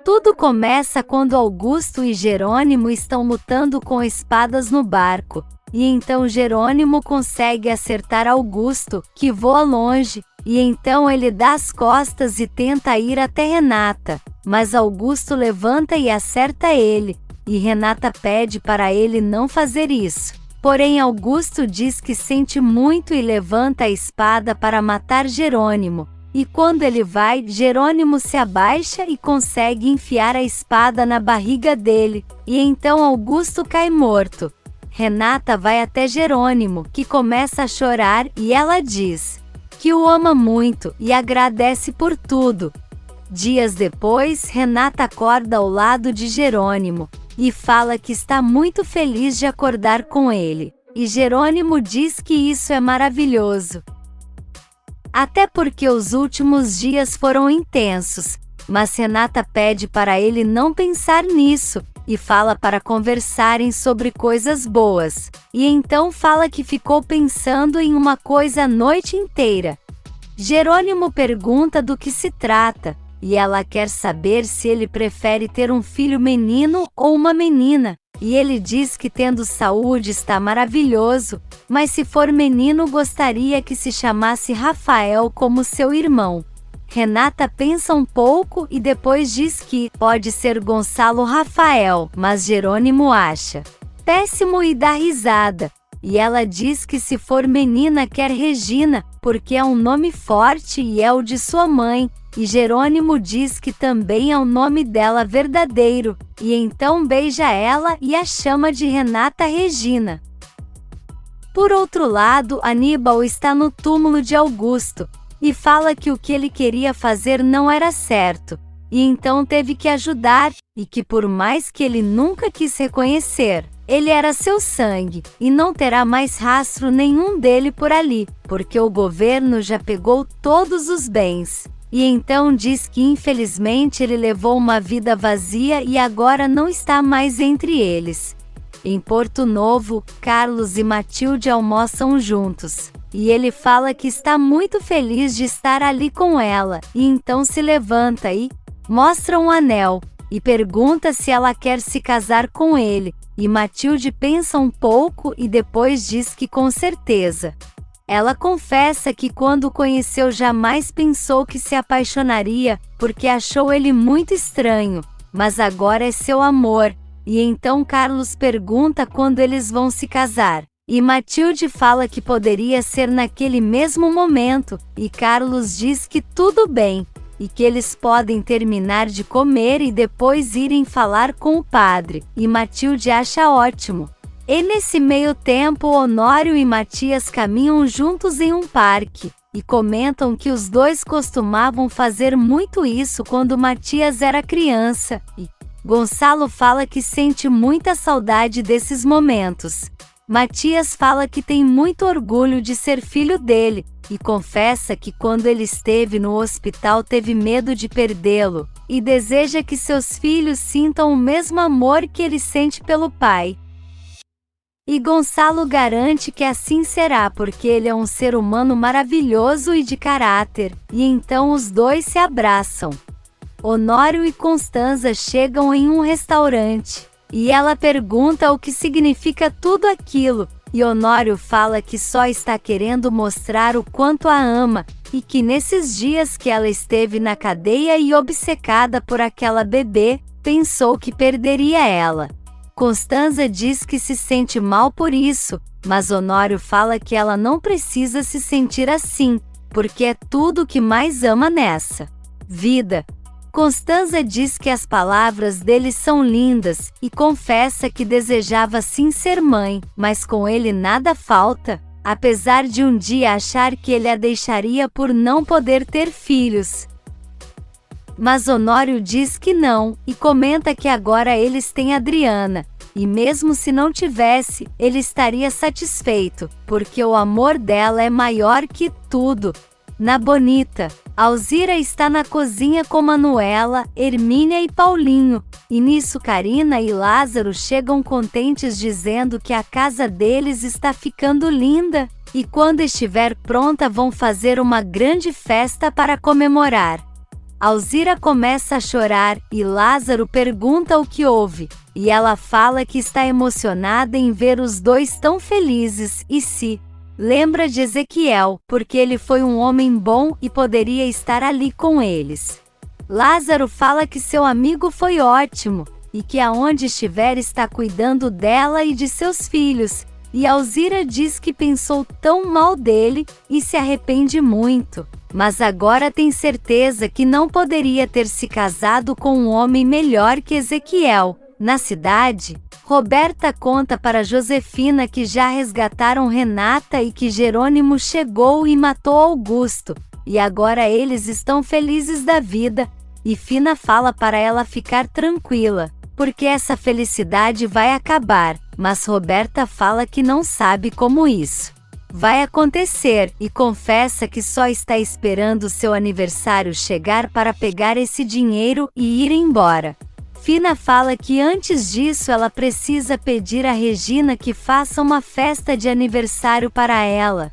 Tudo começa quando Augusto e Jerônimo estão lutando com espadas no barco, e então Jerônimo consegue acertar Augusto, que voa longe, e então ele dá as costas e tenta ir até Renata, mas Augusto levanta e acerta ele, e Renata pede para ele não fazer isso. Porém Augusto diz que sente muito e levanta a espada para matar Jerônimo. E quando ele vai, Jerônimo se abaixa e consegue enfiar a espada na barriga dele, e então Augusto cai morto. Renata vai até Jerônimo, que começa a chorar, e ela diz que o ama muito e agradece por tudo. Dias depois, Renata acorda ao lado de Jerônimo, e fala que está muito feliz de acordar com ele. E Jerônimo diz que isso é maravilhoso. Até porque os últimos dias foram intensos, mas Renata pede para ele não pensar nisso, e fala para conversarem sobre coisas boas, e então fala que ficou pensando em uma coisa a noite inteira. Jerônimo pergunta do que se trata, e ela quer saber se ele prefere ter um filho menino ou uma menina. E ele diz que tendo saúde está maravilhoso, mas se for menino gostaria que se chamasse Rafael como seu irmão. Renata pensa um pouco e depois diz que pode ser Gonçalo Rafael, mas Jerônimo acha péssimo e dá risada. E ela diz que se for menina quer Regina, porque é um nome forte e é o de sua mãe. E Jerônimo diz que também é o nome dela verdadeiro, e então beija ela e a chama de Renata Regina. Por outro lado, Aníbal está no túmulo de Augusto, e fala que o que ele queria fazer não era certo, e então teve que ajudar, e que por mais que ele nunca quis reconhecer, ele era seu sangue, e não terá mais rastro nenhum dele por ali, porque o governo já pegou todos os bens. E então diz que infelizmente ele levou uma vida vazia e agora não está mais entre eles. Em Porto Novo, Carlos e Matilde almoçam juntos, e ele fala que está muito feliz de estar ali com ela, e então se levanta e mostra um anel, e pergunta se ela quer se casar com ele, e Matilde pensa um pouco e depois diz que com certeza. Ela confessa que quando o conheceu jamais pensou que se apaixonaria, porque achou ele muito estranho, mas agora é seu amor, e então Carlos pergunta quando eles vão se casar. E Matilde fala que poderia ser naquele mesmo momento, e Carlos diz que tudo bem, e que eles podem terminar de comer e depois irem falar com o padre, e Matilde acha ótimo. E nesse meio tempo Honório e Matias caminham juntos em um parque, e comentam que os dois costumavam fazer muito isso quando Matias era criança, e Gonçalo fala que sente muita saudade desses momentos. Matias fala que tem muito orgulho de ser filho dele, e confessa que quando ele esteve no hospital teve medo de perdê-lo, e deseja que seus filhos sintam o mesmo amor que ele sente pelo pai. E Gonçalo garante que assim será porque ele é um ser humano maravilhoso e de caráter, e então os dois se abraçam. Honório e Constanza chegam em um restaurante, e ela pergunta o que significa tudo aquilo, e Honório fala que só está querendo mostrar o quanto a ama, e que nesses dias que ela esteve na cadeia e obcecada por aquela bebê, pensou que perderia ela. Constanza diz que se sente mal por isso, mas Honório fala que ela não precisa se sentir assim, porque é tudo o que mais ama nessa vida. Constanza diz que as palavras dele são lindas, e confessa que desejava sim ser mãe, mas com ele nada falta, apesar de um dia achar que ele a deixaria por não poder ter filhos. Mas Honório diz que não, e comenta que agora eles têm Adriana, e mesmo se não tivesse, ele estaria satisfeito, porque o amor dela é maior que tudo. Na Bonita, Alzira está na cozinha com Manuela, Hermínia e Paulinho, e nisso Carina e Lázaro chegam contentes dizendo que a casa deles está ficando linda, e quando estiver pronta vão fazer uma grande festa para comemorar. Alzira começa a chorar e Lázaro pergunta o que houve, e ela fala que está emocionada em ver os dois tão felizes e se lembra de Ezequiel, porque ele foi um homem bom e poderia estar ali com eles. Lázaro fala que seu amigo foi ótimo, e que aonde estiver está cuidando dela e de seus filhos, e Alzira diz que pensou tão mal dele, e se arrepende muito, mas agora tem certeza que não poderia ter se casado com um homem melhor que Ezequiel. Na cidade, Roberta conta para Josefina que já resgataram Renata e que Jerônimo chegou e matou Augusto, e agora eles estão felizes da vida, e Fina fala para ela ficar tranquila, porque essa felicidade vai acabar, mas Roberta fala que não sabe como isso vai acontecer, e confessa que só está esperando seu aniversário chegar para pegar esse dinheiro e ir embora. Fina fala que antes disso ela precisa pedir a Regina que faça uma festa de aniversário para ela.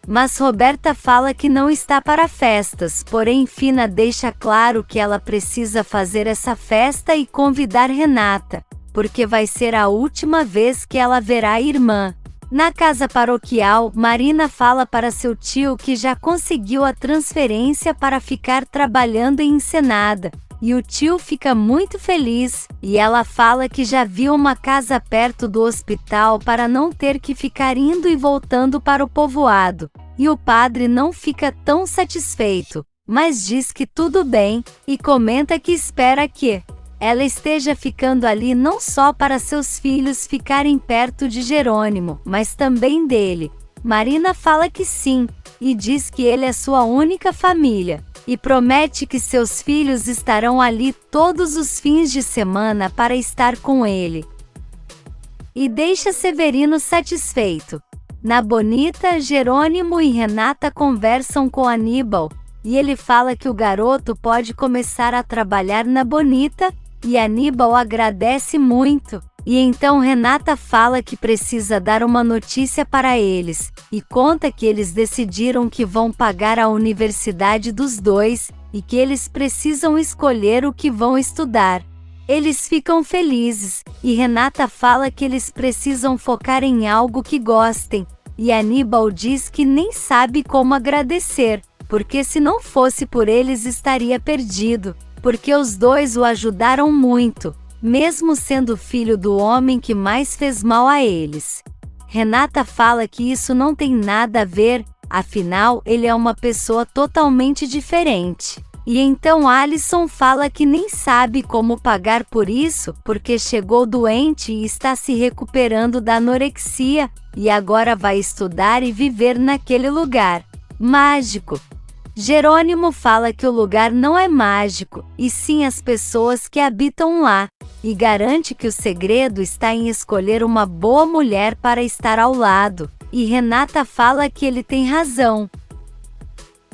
Mas Roberta fala que não está para festas, porém Fina deixa claro que ela precisa fazer essa festa e convidar Renata, porque vai ser a última vez que ela verá a irmã. Na casa paroquial, Marina fala para seu tio que já conseguiu a transferência para ficar trabalhando em Ensenada, e o tio fica muito feliz, e ela fala que já viu uma casa perto do hospital para não ter que ficar indo e voltando para o povoado, e o padre não fica tão satisfeito, mas diz que tudo bem, e comenta que espera que ela esteja ficando ali não só para seus filhos ficarem perto de Jerônimo, mas também dele. Marina fala que sim, e diz que ele é sua única família, e promete que seus filhos estarão ali todos os fins de semana para estar com ele. E deixa Severino satisfeito. Na Bonita, Jerônimo e Renata conversam com Aníbal, e ele fala que o garoto pode começar a trabalhar na Bonita, e Aníbal agradece muito, e então Renata fala que precisa dar uma notícia para eles, e conta que eles decidiram que vão pagar a universidade dos dois, e que eles precisam escolher o que vão estudar. Eles ficam felizes, e Renata fala que eles precisam focar em algo que gostem, e Aníbal diz que nem sabe como agradecer, porque se não fosse por eles estaria perdido, porque os dois o ajudaram muito, mesmo sendo filho do homem que mais fez mal a eles. Renata fala que isso não tem nada a ver, afinal ele é uma pessoa totalmente diferente. E então Alisson fala que nem sabe como pagar por isso, porque chegou doente e está se recuperando da anorexia, e agora vai estudar e viver naquele lugar mágico. Jerônimo fala que o lugar não é mágico, e sim as pessoas que habitam lá, e garante que o segredo está em escolher uma boa mulher para estar ao lado, e Renata fala que ele tem razão.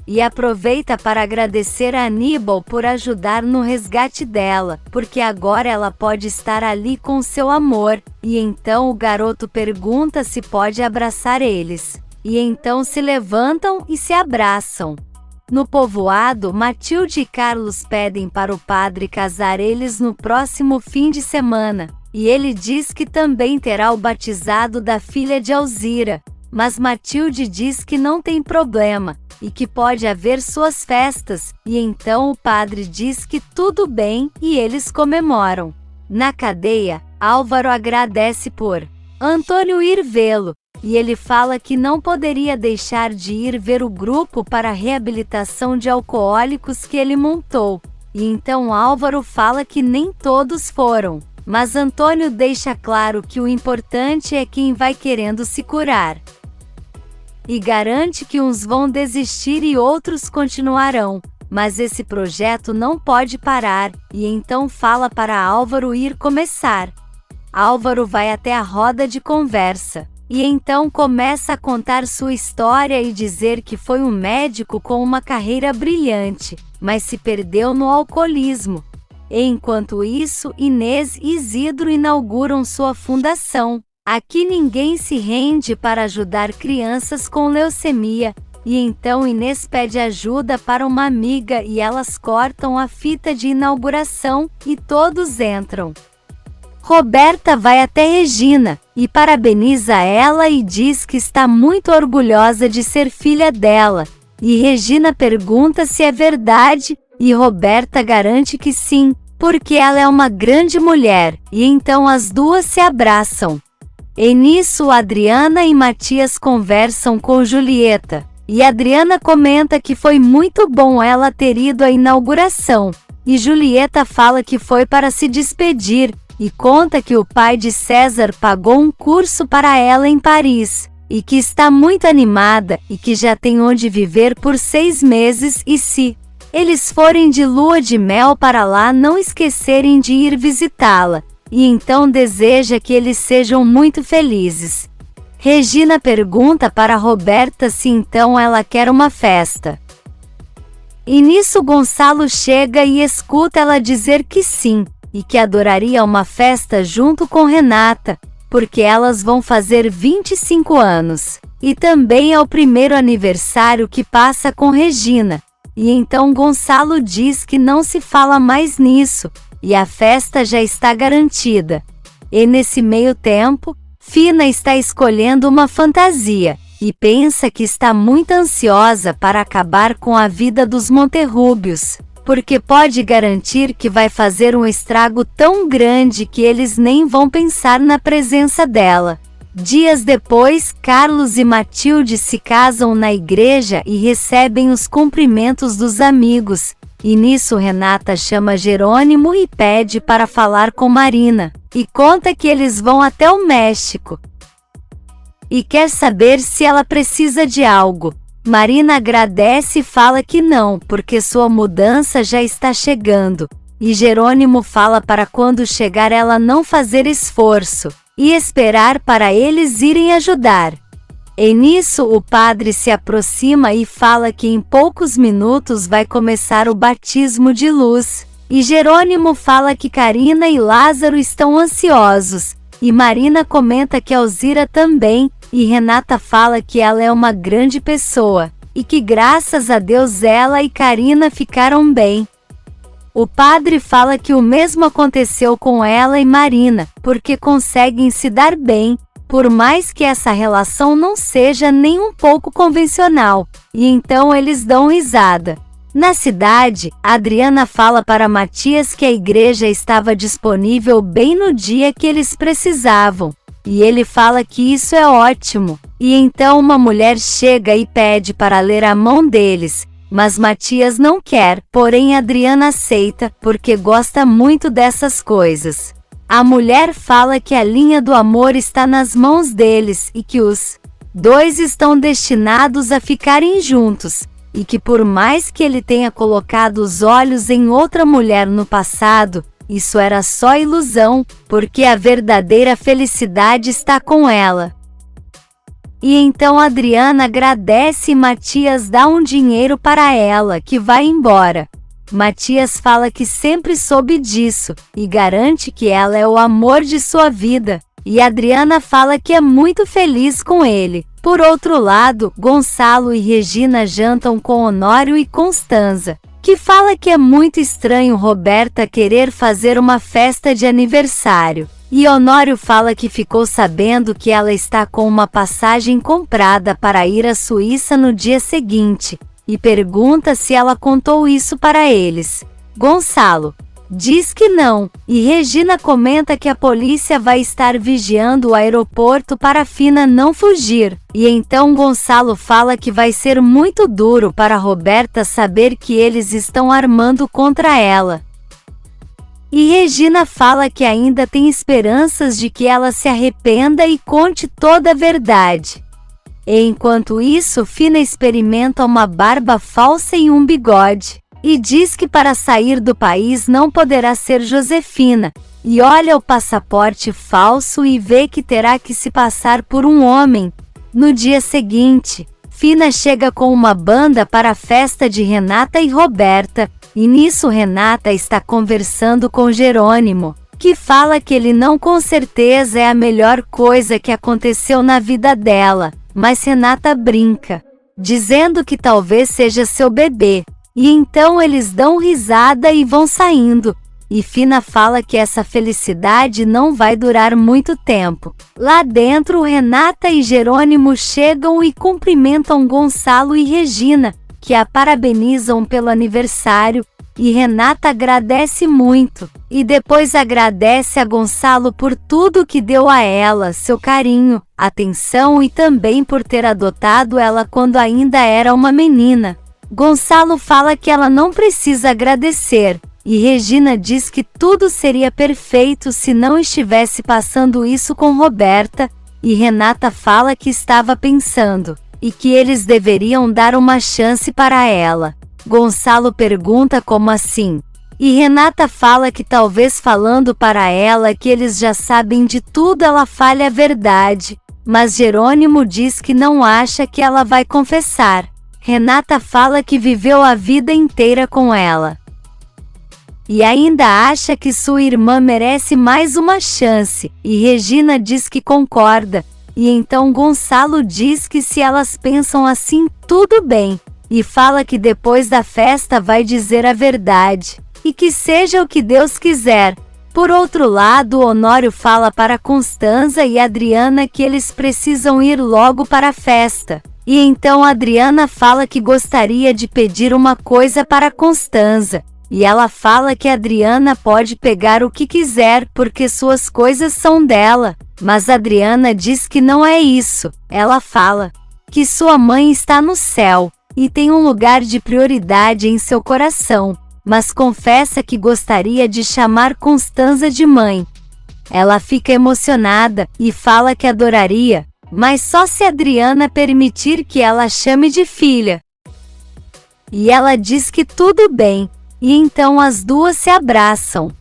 E aproveita para agradecer a Aníbal por ajudar no resgate dela, porque agora ela pode estar ali com seu amor, e então o garoto pergunta se pode abraçar eles, e então se levantam e se abraçam. No povoado, Matilde e Carlos pedem para o padre casar eles no próximo fim de semana, e ele diz que também terá o batizado da filha de Alzira, mas Matilde diz que não tem problema, e que pode haver suas festas, e então o padre diz que tudo bem e eles comemoram. Na cadeia, Álvaro agradece por Antônio ir vê-lo, e ele fala que não poderia deixar de ir ver o grupo para a reabilitação de alcoólicos que ele montou, e então Álvaro fala que nem todos foram, mas Antônio deixa claro que o importante é quem vai querendo se curar. E garante que uns vão desistir e outros continuarão, mas esse projeto não pode parar, e então fala para Álvaro ir começar. Álvaro vai até a roda de conversa, e então começa a contar sua história e dizer que foi um médico com uma carreira brilhante, mas se perdeu no alcoolismo. Enquanto isso, Inês e Isidro inauguram sua fundação. Aqui ninguém se rende para ajudar crianças com leucemia, E então Inês pede ajuda para uma amiga e elas cortam a fita de inauguração e todos entram. Roberta vai até Regina e parabeniza ela e diz que está muito orgulhosa de ser filha dela. E Regina pergunta se é verdade e Roberta garante que sim, porque ela é uma grande mulher, e então as duas se abraçam. E nisso Adriana e Matias conversam com Julieta. E Adriana comenta que foi muito bom ela ter ido à inauguração, e Julieta fala que foi para se despedir, e conta que o pai de César pagou um curso para ela em Paris, e que está muito animada, e que já tem onde viver por 6 meses e se eles forem de lua de mel para lá não esquecerem de ir visitá-la, e então deseja que eles sejam muito felizes. Regina pergunta para Roberta se então ela quer uma festa. E nisso Gonçalo chega e escuta ela dizer que sim, e que adoraria uma festa junto com Renata, porque elas vão fazer 25 anos. E também é o primeiro aniversário que passa com Regina. E então Gonçalo diz que não se fala mais nisso, e a festa já está garantida. E nesse meio tempo, Fina está escolhendo uma fantasia, e pensa que está muito ansiosa para acabar com a vida dos Monterrúbios, porque pode garantir que vai fazer um estrago tão grande que eles nem vão pensar na presença dela. Dias depois, Carlos e Matilde se casam na igreja e recebem os cumprimentos dos amigos, e nisso Renata chama Jerônimo e pede para falar com Marina, e conta que eles vão até o México. E quer saber se ela precisa de algo. Marina agradece e fala que não, porque sua mudança já está chegando. E Jerônimo fala para quando chegar ela não fazer esforço, e esperar para eles irem ajudar. E nisso o padre se aproxima e fala que em poucos minutos vai começar o batismo de luz. E Jerônimo fala que Karina e Lázaro estão ansiosos. E Marina comenta que Alzira também, e Renata fala que ela é uma grande pessoa, e que graças a Deus ela e Karina ficaram bem. O padre fala que o mesmo aconteceu com ela e Marina, porque conseguem se dar bem, por mais que essa relação não seja nem um pouco convencional, e então eles dão risada. Na cidade, Adriana fala para Matias que a igreja estava disponível bem no dia que eles precisavam, e ele fala que isso é ótimo, e então uma mulher chega e pede para ler a mão deles, mas Matias não quer, porém Adriana aceita, porque gosta muito dessas coisas. A mulher fala que a linha do amor está nas mãos deles e que os dois estão destinados a ficarem juntos, e que por mais que ele tenha colocado os olhos em outra mulher no passado, isso era só ilusão, porque a verdadeira felicidade está com ela. E então Adriana agradece e Matias dá um dinheiro para ela, que vai embora. Matias fala que sempre soube disso, e garante que ela é o amor de sua vida, e Adriana fala que é muito feliz com ele. Por outro lado, Gonçalo e Regina jantam com Honório e Constanza, que fala que é muito estranho Roberta querer fazer uma festa de aniversário. E Honório fala que ficou sabendo que ela está com uma passagem comprada para ir à Suíça no dia seguinte, e pergunta se ela contou isso para eles. Gonçalo diz que não, e Regina comenta que a polícia vai estar vigiando o aeroporto para Fina não fugir, e então Gonçalo fala que vai ser muito duro para Roberta saber que eles estão armando contra ela. E Regina fala que ainda tem esperanças de que ela se arrependa e conte toda a verdade. E enquanto isso, Fina experimenta uma barba falsa e um bigode. E diz que para sair do país não poderá ser Josefina, e olha o passaporte falso e vê que terá que se passar por um homem. No dia seguinte, Fina chega com uma banda para a festa de Renata e Roberta, e nisso Renata está conversando com Jerônimo, que fala que ele não com certeza é a melhor coisa que aconteceu na vida dela, mas Renata brinca. dizendo que talvez seja seu bebê. E então eles dão risada e vão saindo. E Fina fala que essa felicidade não vai durar muito tempo. Lá dentro, Renata e Jerônimo chegam e cumprimentam Gonçalo e Regina, que a parabenizam pelo aniversário, e Renata agradece muito. E depois agradece a Gonçalo por tudo que deu a ela, seu carinho, atenção e também por ter adotado ela quando ainda era uma menina. Gonçalo fala que ela não precisa agradecer. E Regina diz que tudo seria perfeito se não estivesse passando isso com Roberta, e Renata fala que estava pensando, e que eles deveriam dar uma chance para ela. Gonçalo pergunta como assim? E Renata fala que talvez falando para ela que eles já sabem de tudo ela fale a verdade, mas Jerônimo diz que não acha que ela vai confessar. Renata fala que viveu a vida inteira com ela. E ainda acha que sua irmã merece mais uma chance, e Regina diz que concorda, e então Gonçalo diz que se elas pensam assim, tudo bem, e fala que depois da festa vai dizer a verdade, e que seja o que Deus quiser. Por outro lado, Honório fala para Constanza e Adriana que eles precisam ir logo para a festa, e então Adriana fala que gostaria de pedir uma coisa para Constanza. E ela fala que Adriana pode pegar o que quiser porque suas coisas são dela. Mas Adriana diz que não é isso. Ela fala que sua mãe está no céu e tem um lugar de prioridade em seu coração, mas confessa que gostaria de chamar Constanza de mãe. Ela fica emocionada e fala que adoraria, mas só se Adriana permitir que ela chame de filha. E ela diz que tudo bem. E então as duas se abraçam.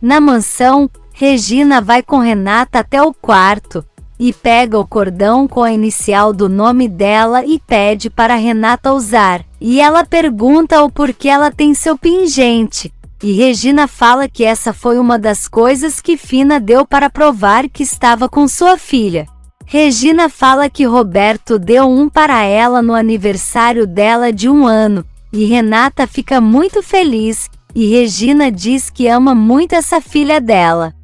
Na mansão, Regina vai com Renata até o quarto e pega o cordão com a inicial do nome dela e pede para Renata usar. E ela pergunta o porquê ela tem seu pingente. E Regina fala que essa foi uma das coisas que Fina deu para provar que estava com sua filha. Regina fala que Roberto deu um para ela no aniversário dela de 1 ano. E Renata fica muito feliz, e Regina diz que ama muito essa filha dela.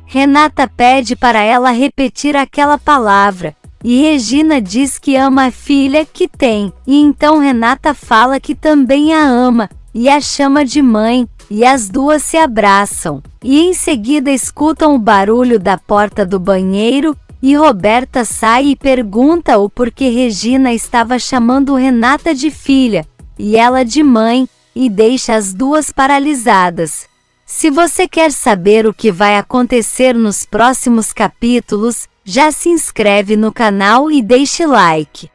Renata pede para ela repetir aquela palavra, e Regina diz que ama a filha que tem, e então Renata fala que também a ama, e a chama de mãe, e as duas se abraçam. E em seguida escutam o barulho da porta do banheiro, e Roberta sai e pergunta o porquê Regina estava chamando Renata de filha, e ela de mãe, e deixa as duas paralisadas. Se você quer saber o que vai acontecer nos próximos capítulos, já se inscreve no canal e deixe like.